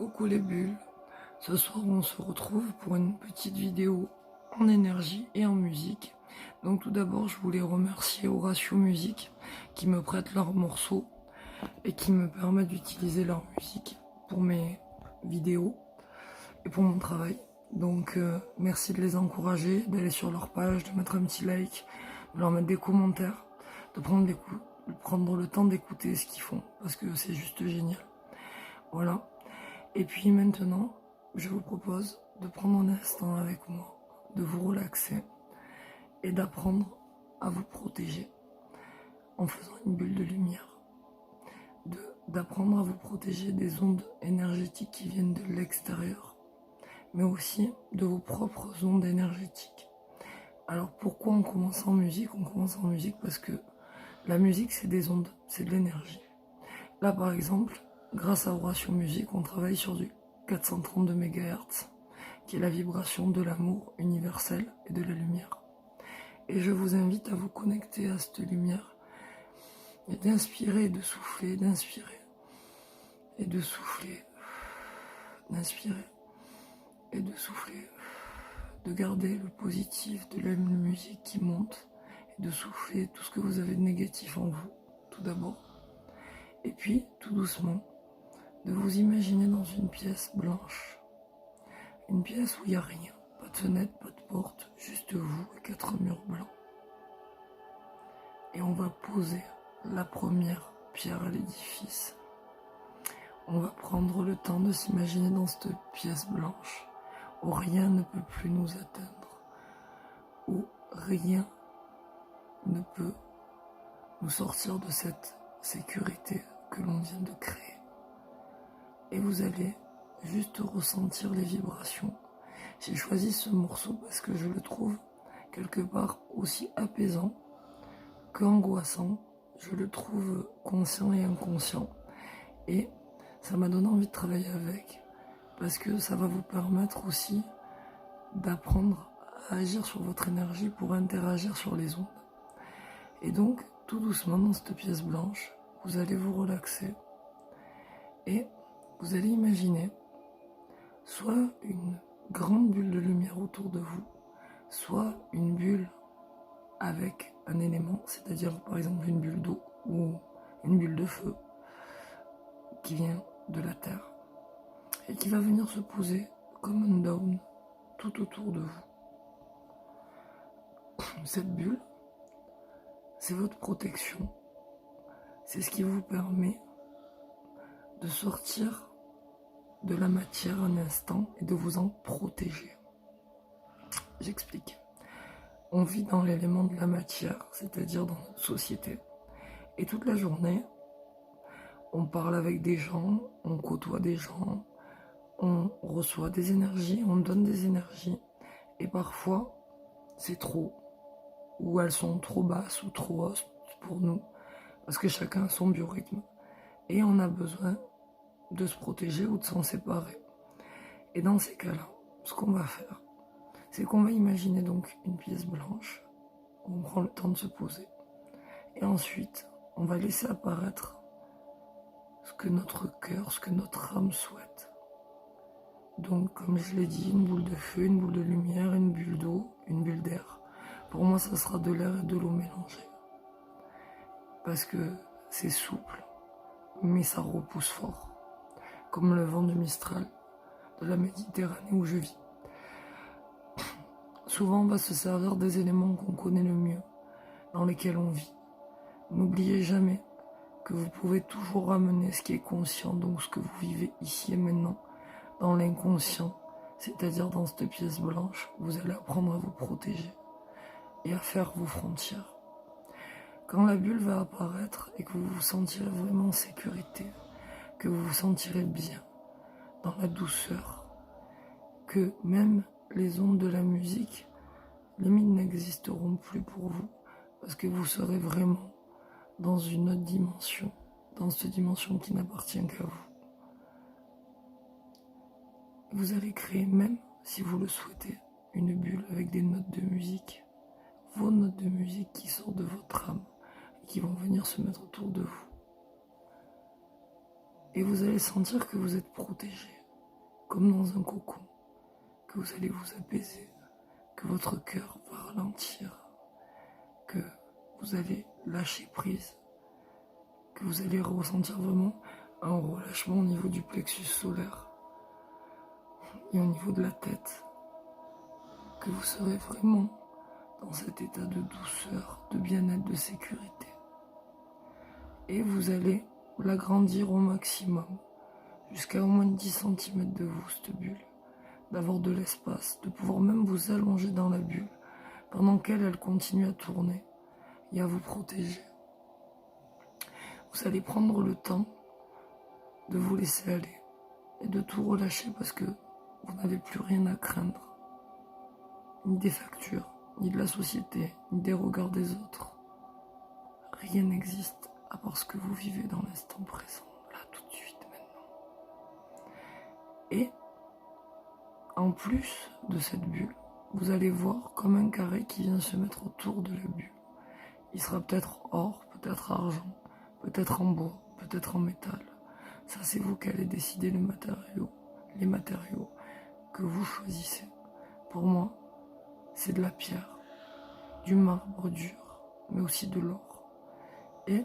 Coucou les bulles, ce soir on se retrouve pour une petite vidéo en énergie et en musique. Donc tout d'abord je voulais remercier Horatio Music qui me prête leurs morceaux et qui me permet d'utiliser leur musique pour mes vidéos et pour mon travail. Donc merci de les encourager, d'aller sur leur page, de mettre un petit like, de leur mettre des commentaires, de prendre le temps d'écouter ce qu'ils font parce que c'est juste génial. Voilà. Et puis maintenant, je vous propose de prendre un instant avec moi, de vous relaxer et d'apprendre à vous protéger en faisant une bulle de lumière. D'apprendre à vous protéger des ondes énergétiques qui viennent de l'extérieur, mais aussi de vos propres ondes énergétiques. Alors pourquoi on commence en musique? On commence en musique parce que la musique c'est des ondes, c'est de l'énergie. Là par exemple, grâce à Horatio Music, on travaille sur du 432 MHz, qui est la vibration de l'amour universel et de la lumière. Et je vous invite à vous connecter à cette lumière et d'inspirer et de souffler, d'inspirer et de souffler, d'inspirer et de souffler, de garder le positif de la musique qui monte et de souffler tout ce que vous avez de négatif en vous, tout d'abord. Et puis, tout doucement, de vous imaginer dans une pièce blanche. Une pièce où il n'y a rien. Pas de fenêtre, pas de porte, juste vous et 4 murs blancs. Et on va poser la première pierre à l'édifice. On va prendre le temps de s'imaginer dans cette pièce blanche où rien ne peut plus nous atteindre. Où rien ne peut nous sortir de cette sécurité que l'on vient de créer. Et vous allez juste ressentir les vibrations. J'ai choisi ce morceau parce que je le trouve quelque part aussi apaisant qu'angoissant. Je le trouve conscient et inconscient. Et ça m'a donné envie de travailler avec parce que ça va vous permettre aussi d'apprendre à agir sur votre énergie pour interagir sur les ondes. Et donc, tout doucement dans cette pièce blanche, vous allez vous relaxer et vous allez imaginer soit une grande bulle de lumière autour de vous, soit une bulle avec un élément, c'est-à-dire par exemple une bulle d'eau ou une bulle de feu qui vient de la terre et qui va venir se poser comme un dôme tout autour de vous. Cette bulle, c'est votre protection, c'est ce qui vous permet de sortir de la matière un instant et de vous en protéger. J'explique. On vit dans l'élément de la matière, c'est-à-dire dans notre société. Et toute la journée, on parle avec des gens, on côtoie des gens, on reçoit des énergies, on donne des énergies. Et parfois, c'est trop. Ou elles sont trop basses ou trop hautes pour nous. Parce que chacun a son biorhythme. Et on a besoin de se protéger ou de s'en séparer. Et dans ces cas-là, ce qu'on va faire, c'est qu'on va imaginer donc une pièce blanche, où on prend le temps de se poser. Et ensuite, on va laisser apparaître ce que notre cœur, ce que notre âme souhaite. Donc, comme je l'ai dit, une boule de feu, une boule de lumière, une bulle d'eau, une bulle d'air. Pour moi, ça sera de l'air et de l'eau mélangés. Parce que c'est souple, mais ça repousse fort. Comme le vent du Mistral, de la Méditerranée où je vis. Souvent, on va se servir des éléments qu'on connaît le mieux, dans lesquels on vit. N'oubliez jamais que vous pouvez toujours ramener ce qui est conscient, donc ce que vous vivez ici et maintenant, dans l'inconscient, c'est-à-dire dans cette pièce blanche, vous allez apprendre à vous protéger et à faire vos frontières. Quand la bulle va apparaître et que vous vous sentirez vraiment en sécurité, que vous vous sentirez bien, dans la douceur, que même les ondes de la musique, limite, n'existeront plus pour vous, parce que vous serez vraiment dans une autre dimension, dans cette dimension qui n'appartient qu'à vous. Vous allez créer, même si vous le souhaitez, une bulle avec des notes de musique, vos notes de musique qui sortent de votre âme et qui vont venir se mettre autour de vous. Et vous allez sentir que vous êtes protégé, comme dans un cocon, que vous allez vous apaiser, que votre cœur va ralentir, que vous allez lâcher prise, que vous allez ressentir vraiment un relâchement au niveau du plexus solaire et au niveau de la tête, que vous serez vraiment dans cet état de douceur, de bien-être, de sécurité. Et vous allez l'agrandir au maximum, jusqu'à au moins 10 cm de vous, cette bulle, d'avoir de l'espace, de pouvoir même vous allonger dans la bulle, pendant qu'elle continue à tourner et à vous protéger. Vous allez prendre le temps de vous laisser aller et de tout relâcher parce que vous n'avez plus rien à craindre, ni des factures, ni de la société, ni des regards des autres. Rien n'existe à part ce que vous vivez dans l'instant présent, là, tout de suite, maintenant. Et, en plus de cette bulle, vous allez voir comme un carré qui vient se mettre autour de la bulle. Il sera peut-être or, peut-être argent, peut-être en bois, peut-être en métal. Ça, c'est vous qui allez décider les matériaux que vous choisissez. Pour moi, c'est de la pierre, du marbre dur, mais aussi de l'or. Et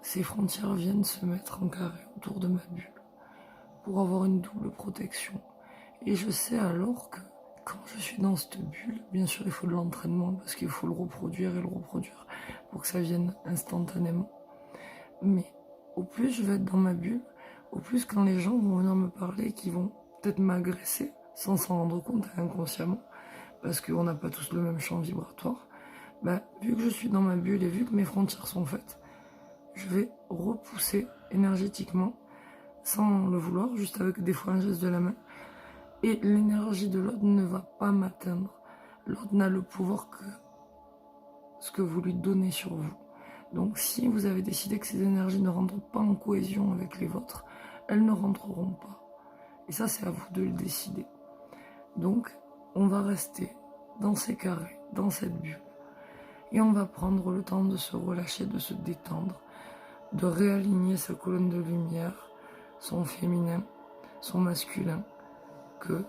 ces frontières viennent se mettre en carré autour de ma bulle pour avoir une double protection. Et je sais alors que quand je suis dans cette bulle, bien sûr il faut de l'entraînement parce qu'il faut le reproduire et le reproduire pour que ça vienne instantanément. Mais au plus je vais être dans ma bulle, au plus quand les gens vont venir me parler, qui vont peut-être m'agresser sans s'en rendre compte inconsciemment, parce qu'on n'a pas tous le même champ vibratoire, vu que je suis dans ma bulle et vu que mes frontières sont faites, je vais repousser énergétiquement, sans le vouloir, juste avec des fois un geste de la main, et l'énergie de l'autre ne va pas m'atteindre. L'autre n'a le pouvoir que ce que vous lui donnez sur vous. Donc si vous avez décidé que ces énergies ne rentrent pas en cohésion avec les vôtres, elles ne rentreront pas. Et ça, c'est à vous de le décider. Donc, on va rester dans ces carrés, dans cette bulle. Et on va prendre le temps de se relâcher, de se détendre, de réaligner sa colonne de lumière, son féminin, son masculin, que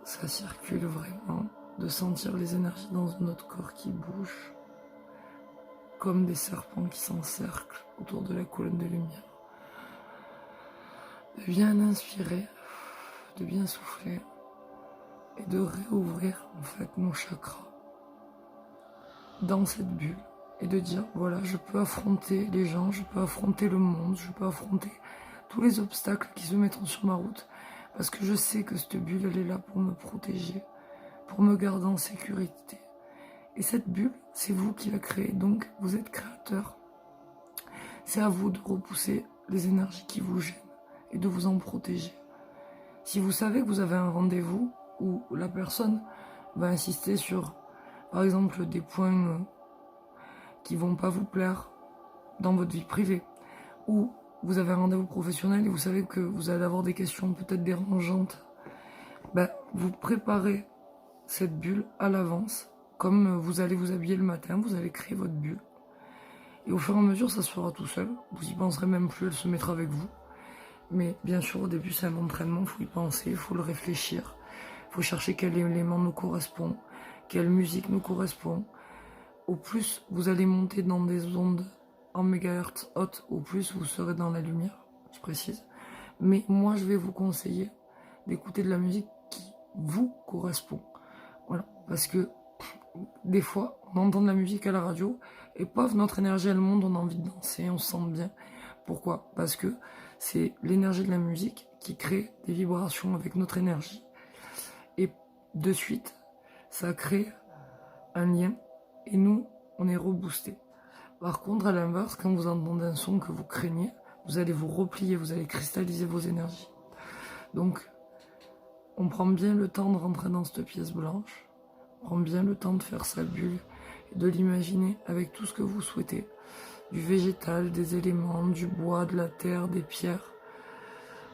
ça circule vraiment, de sentir les énergies dans notre corps qui bougent, comme des serpents qui s'encerclent autour de la colonne de lumière. De bien inspirer, de bien souffler et de réouvrir en fait nos chakras dans cette bulle et de dire voilà, je peux affronter les gens, je peux affronter le monde, je peux affronter tous les obstacles qui se mettront sur ma route parce que je sais que cette bulle elle est là pour me protéger, pour me garder en sécurité. Et cette bulle, c'est vous qui la créez, donc vous êtes créateur. C'est à vous de repousser les énergies qui vous gênent et de vous en protéger. Si vous savez que vous avez un rendez-vous où la personne va insister sur, par exemple, des points qui vont pas vous plaire dans votre vie privée, ou vous avez un rendez-vous professionnel et vous savez que vous allez avoir des questions peut-être dérangeantes, vous préparez cette bulle à l'avance, comme vous allez vous habiller le matin, vous allez créer votre bulle. Et au fur et à mesure, ça se fera tout seul. Vous y penserez même plus, elle se mettra avec vous. Mais bien sûr, au début, c'est un entraînement, il faut y penser, il faut le réfléchir. Il faut chercher quel élément nous correspond, quelle musique nous correspond. Au plus vous allez monter dans des ondes en mégahertz hautes, au plus vous serez dans la lumière, je précise. Mais moi, je vais vous conseiller d'écouter de la musique qui vous correspond. Voilà, parce que des fois, on entend de la musique à la radio et paf, notre énergie elle monte, on a envie de danser, on se sent bien. Pourquoi? Parce que c'est l'énergie de la musique qui crée des vibrations avec notre énergie. Et de suite, ça crée un lien et nous, on est reboosté. Par contre, à l'inverse, quand vous entendez un son que vous craignez, vous allez vous replier, vous allez cristalliser vos énergies. Donc, on prend bien le temps de rentrer dans cette pièce blanche, on prend bien le temps de faire sa bulle et de l'imaginer avec tout ce que vous souhaitez. Du végétal, des éléments, du bois, de la terre, des pierres.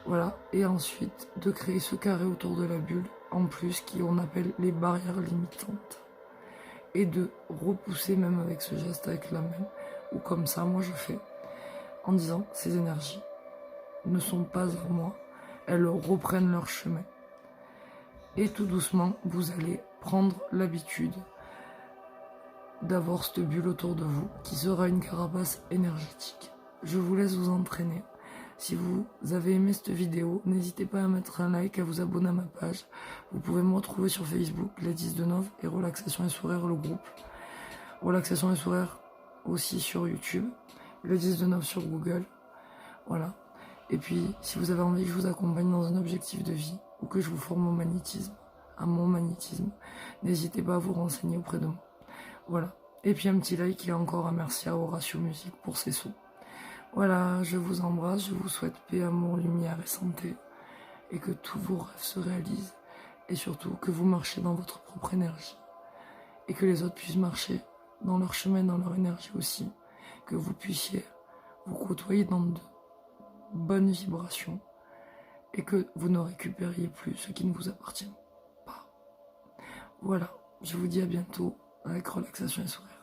Voilà, et ensuite de créer ce carré autour de la bulle, en plus, qu'on appelle les barrières limitantes. Et de repousser même avec ce geste avec la main, ou comme ça, moi je fais, en disant, ces énergies ne sont pas à moi, elles reprennent leur chemin. Et tout doucement, vous allez prendre l'habitude d'avoir cette bulle autour de vous qui sera une carapace énergétique. Je vous laisse vous entraîner. Si vous avez aimé cette vidéo, n'hésitez pas à mettre un like, à vous abonner à ma page. Vous pouvez me retrouver sur Facebook, Gladys Deneuve et Relaxation et Sourire, le groupe. Relaxation et Sourire aussi sur YouTube. Gladys Deneuve sur Google. Voilà. Et puis, si vous avez envie que je vous accompagne dans un objectif de vie ou que je vous forme au magnétisme, à mon magnétisme, n'hésitez pas à vous renseigner auprès de moi. Voilà. Et puis un petit like et encore un merci à Horatio Music pour ses sons. Voilà, je vous embrasse, je vous souhaite paix, amour, lumière et santé. Et que tous vos rêves se réalisent. Et surtout que vous marchez dans votre propre énergie. Et que les autres puissent marcher dans leur chemin, dans leur énergie aussi. Que vous puissiez vous côtoyer dans de bonnes vibrations. Et que vous ne récupériez plus ce qui ne vous appartient pas. Voilà, je vous dis à bientôt avec Relaxation et Sourire.